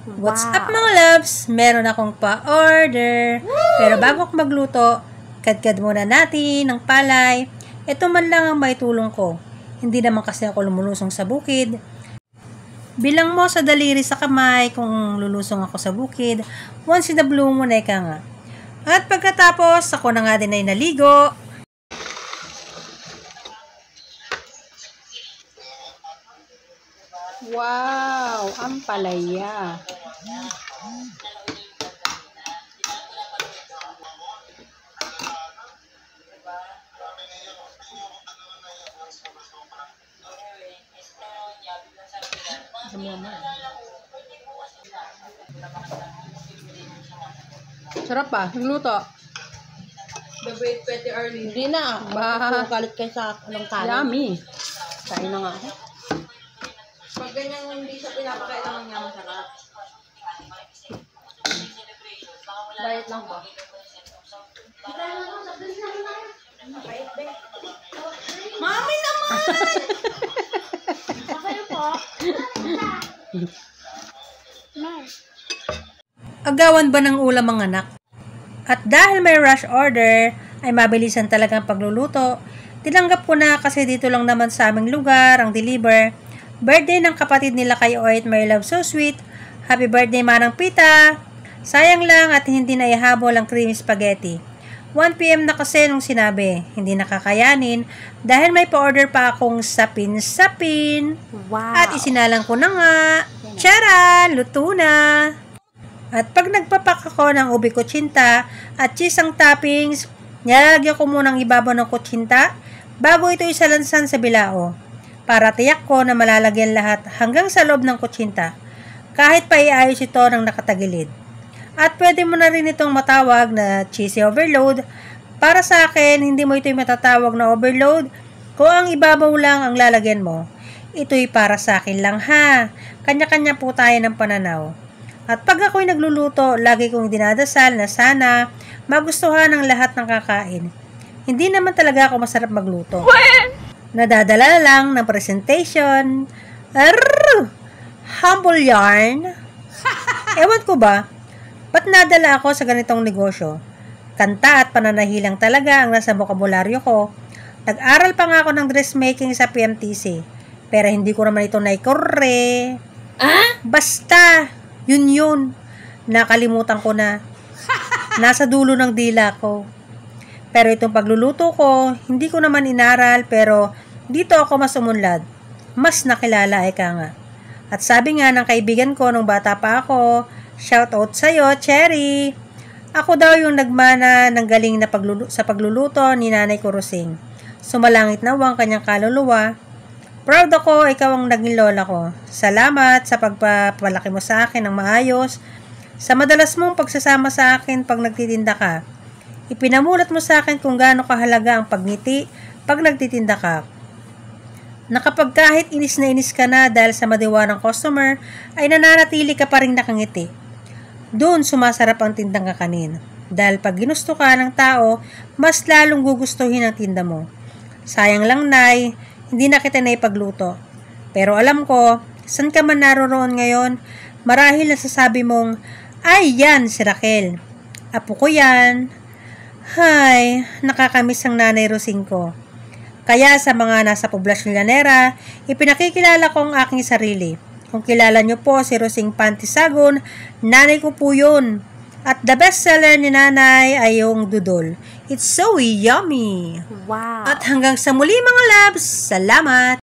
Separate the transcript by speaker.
Speaker 1: What's up mga loves? Meron akong pa-order. Pero bago ako magluto, kadkad muna natin ng palay. Ito man lang ang maitulong ko. Hindi naman kasi ako lumulusong sa bukid. Bilang mo sa daliri sa kamay kung lulusong ako sa bukid. Once in a blue muna ka nga. At pagkatapos, ako na nga din ay naligo.
Speaker 2: Wow! Ang palaya. Sarap pa. Nagluto.
Speaker 3: The wait 20 early.
Speaker 2: Hindi na.
Speaker 3: Galit kayo sa anong kanin.
Speaker 2: Yummy. Kain na nga ako.
Speaker 3: Pag ganyan hindi siya pinapakailangan niya masarap. Diet lang ba? Mami naman! Kayo po?
Speaker 1: Agawan ba ng ulam ang anak? At dahil may rush order, ay mabilisan talagang pagluluto. Tinanggap ko na kasi dito lang naman sa aming lugar ang deliver. Birthday ng kapatid nila kay Oit, my love so sweet. Happy birthday Manang Pita. Sayang lang at hindi na ihabol ang creamy spaghetti. 1 PM na kasi nung sinabi, hindi nakakayanin dahil may pa-order pa akong sapin-sapin.
Speaker 2: Wow!
Speaker 1: At isinalang ko na nga. Tara! Luto na! At pag nagpapak ako ng ubi kutsinta at cheese ang toppings, nilalagyan ko munang ibabaw ng kutsinta bago ito isalansan sa bilao. Para tiyak ko na malalagyan lahat hanggang sa loob ng kutsinta. Kahit pa iayos ito ng nakatagilid. At pwede mo na rin itong matawag na cheesy overload. Para sa akin, hindi mo ito'y matatawag na overload kung ang ibabaw lang ang lalagyan mo. Ito'y para sa akin lang ha. Kanya-kanya po tayo ng pananaw. At pag ako'y nagluluto, lagi kong dinadasal na sana magustuhan ng lahat ng kakain. Hindi naman talaga ako masarap magluto. Nadadala lang ng presentation. Humble yarn. Ewan ko ba, ba't nadala ako sa ganitong negosyo? Kanta at pananahilang talaga ang nasa bokabularyo ko. Nag-aral pa nga ako ng dressmaking sa PMTC. Pero hindi ko naman ito naikorre. Basta, yun. Nakalimutan ko na. Nasa dulo ng dila ko. Pero itong pagluluto ko, hindi ko naman inaral pero dito ako mas umunlad. Mas nakilala eka nga. At sabi nga ng kaibigan ko nung bata pa ako, shoutout sa'yo, Cherry. Ako daw yung nagmana ng galing na sa pagluluto ni Nanay Kurusing. Sumalangit na ang kanyang kaluluwa. Proud ako, ikaw ang naging lola ko. Salamat sa pagpapalaki mo sa akin ng maayos. Sa madalas mong pagsasama sa akin pag nagtitinda ka. Ipinamulat mo sa akin kung gaano kahalaga ang pagngiti pag nagtitinda ka. Na kapag kahit inis na inis ka na dahil sa madiwa ng customer, ay nananatili ka pa rin nakangiti. Doon sumasarap ang tindang kakanin. Dahil pag ginusto ka ng tao, mas lalong gugustuhin ang tinda mo. Sayang lang, Nay, hindi na kita naipagluto. Pero alam ko, saan ka man naroroon ngayon, marahil nasasabi mong, ay yan si Raquel. Apo ko yan. Hay, nakakamiss ang Nanay Rosing ko. Kaya sa mga nasa poblasyon Llanera, ipinakikilala ko ang aking sarili. Kung kilala nyo po si Rosing Pantisagon, nanay ko po yun. At the best seller ni Nanay ay yung dudol. It's so yummy!
Speaker 2: Wow!
Speaker 1: At hanggang sa muli mga loves, salamat!